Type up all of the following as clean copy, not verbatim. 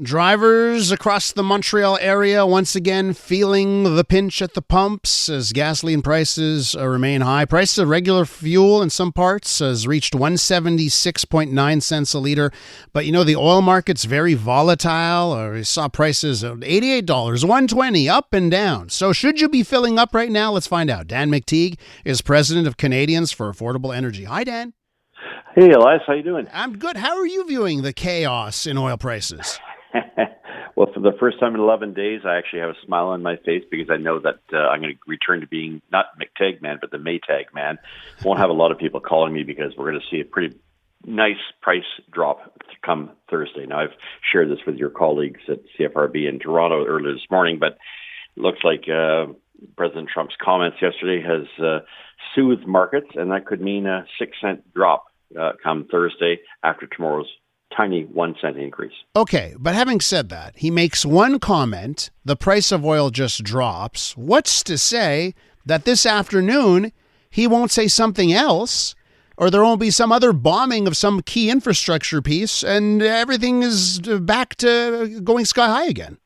Drivers across the Montreal area once again feeling the pinch at the pumps as gasoline prices remain high. Prices of regular fuel in some parts has reached 176.9 cents a liter. But you know, the oil market's very volatile. We saw prices of $88, $120, up and down. So should you be filling up right now? Let's find out. Dan McTeague is president of Canadians for Affordable Energy. Hi, Dan. Hey, Elias, how you doing? I'm good. How are you viewing the chaos in oil prices? Well, for the first time in 11 days, I actually have a smile on my face because I know that I'm going to return to being not McTeague man, but the Maytag man. Won't have a lot of people calling me because we're going to see a pretty nice price drop come Thursday. Now, I've shared this with your colleagues at CFRB in Toronto earlier this morning, but it looks like President Trump's comments yesterday has soothed markets, and that could mean a 6-cent drop come Thursday after tomorrow's tiny 1 cent increase. Okay, but having said that, he makes one comment, the price of oil just drops. What's to say that this afternoon he won't say something else, or there won't be some other bombing of some key infrastructure piece and everything is back to going sky high again?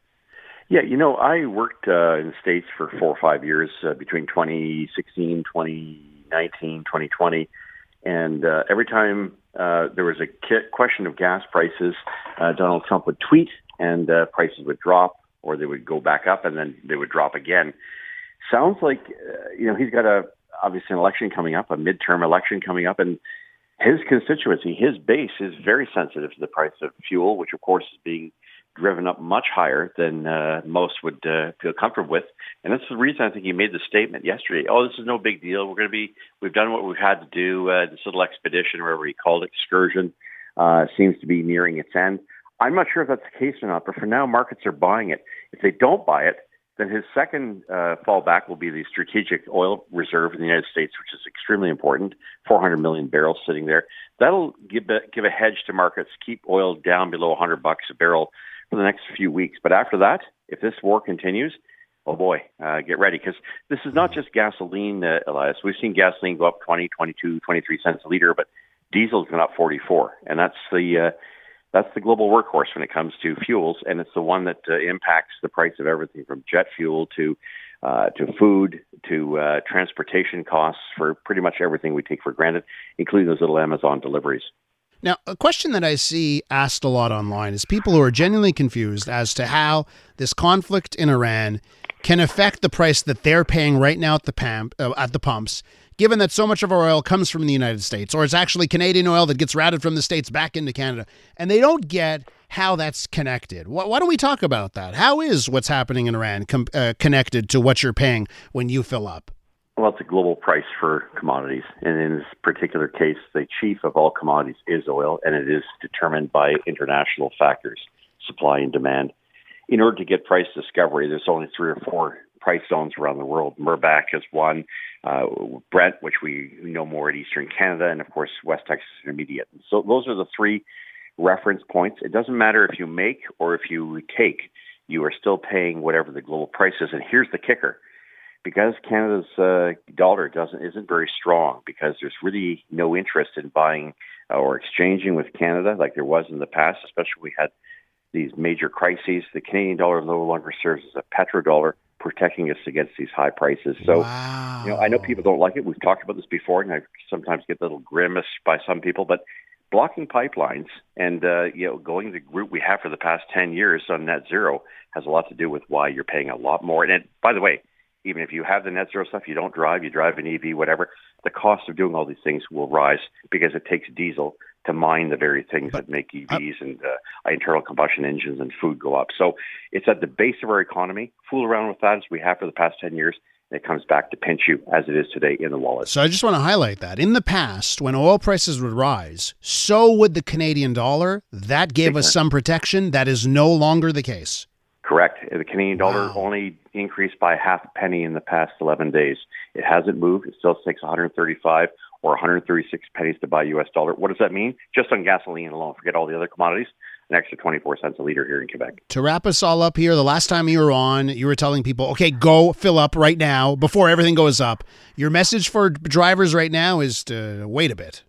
Yeah, you know, I worked in the States for 4 or 5 years between 2016, 2019, 2020. And every time there was a question of gas prices, Donald Trump would tweet and prices would drop, or they would go back up and then they would drop again. Sounds like, he's got obviously an election coming up, a midterm election coming up, and his constituency, his base is very sensitive to the price of fuel, which of course is being driven up much higher than most would feel comfortable with. And that's the reason I think he made the statement yesterday. Oh, this is no big deal. We've done what we've had to do. This little expedition, or whatever he called it, excursion, seems to be nearing its end. I'm not sure if that's the case or not, but for now, markets are buying it. If they don't buy it, then his second fallback will be the strategic oil reserve in the United States, which is extremely important, 400 million barrels sitting there. That'll give a hedge to markets, keep oil down below $100 a barrel for the next few weeks. But after that, if this war continues, oh boy, get ready, because this is not just gasoline, Elias. We've seen gasoline go up 20, 22, 23 cents a liter, but diesel's gone up 44. And that's the global workhorse when it comes to fuels, and it's the one that impacts the price of everything from jet fuel to food to transportation costs for pretty much everything we take for granted, including those little Amazon deliveries. Now, a question that I see asked a lot online is people who are genuinely confused as to how this conflict in Iran can affect the price that they're paying right now at the pumps, given that so much of our oil comes from the United States, or it's actually Canadian oil that gets routed from the States back into Canada, and they don't get how that's connected. Why don't we talk about that? How is what's happening in Iran connected to what you're paying when you fill up? Well, it's a global price for commodities. And in this particular case, the chief of all commodities is oil, and it is determined by international factors, supply and demand. In order to get price discovery, there's only 3 or 4 price zones around the world. Murbac is one, Brent, which we know more at Eastern Canada, and of course, West Texas Intermediate. So those are the 3 reference points. It doesn't matter if you make or if you take, you are still paying whatever the global price is. And here's the kicker. Because Canada's dollar isn't very strong, because there's really no interest in buying or exchanging with Canada like there was in the past, especially when we had these major crises. The Canadian dollar no longer serves as a petrodollar, protecting us against these high prices. So, wow. I know people don't like it. We've talked about this before, and I sometimes get a little grimace by some people, but blocking pipelines and going the route we have for the past 10 years on net zero has a lot to do with why you're paying a lot more. And by the way, even if you have the net zero stuff, you don't drive, you drive an EV, whatever, the cost of doing all these things will rise because it takes diesel to mine the very things that make EVs and internal combustion engines and food go up. So it's at the base of our economy. Fool around with that as we have for the past 10 years, and it comes back to pinch you as it is today in the wallet. So I just want to highlight that. In the past, when oil prices would rise, so would the Canadian dollar. That gave us some protection. That is no longer the case. Correct. The Canadian dollar only increased by half a penny in the past 11 days. It hasn't moved. It still takes 135 or 136 pennies to buy U.S. dollar. What does that mean? Just on gasoline alone, forget all the other commodities, an extra 24 cents a liter here in Quebec. To wrap us all up here, the last time you were on, you were telling people, okay, go fill up right now before everything goes up. Your message for drivers right now is to wait a bit.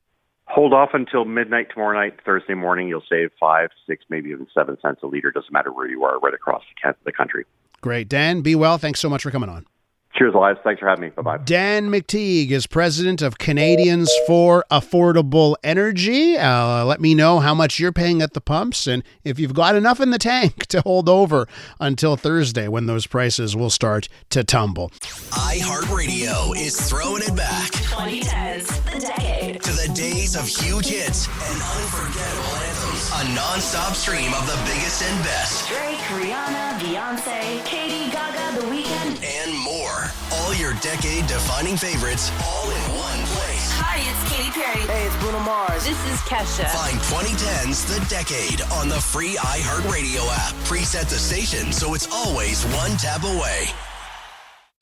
Hold off until midnight tomorrow night. Thursday morning, you'll save 5, 6, maybe even 7 cents a liter. Doesn't matter where you are, right across the country. Great. Dan, be well. Thanks so much for coming on. Cheers, Elias. Thanks for having me. Bye-bye. Dan McTeague is president of Canadians for Affordable Energy. Let me know how much you're paying at the pumps and if you've got enough in the tank to hold over until Thursday when those prices will start to tumble. iHeartRadio is throwing it back. 2010s, the decade. To the days of huge hits and unforgettable anthems. A non-stop stream of the biggest and best. Drake, Rihanna, Beyonce, Katy, Gaga, The Weeknd, and more. All your decade-defining favorites, all in one place. Hi, it's Katy Perry. Hey, it's Bruno Mars. This is Kesha. Find 2010's The Decade on the free iHeartRadio app. Preset the station so it's always one tap away.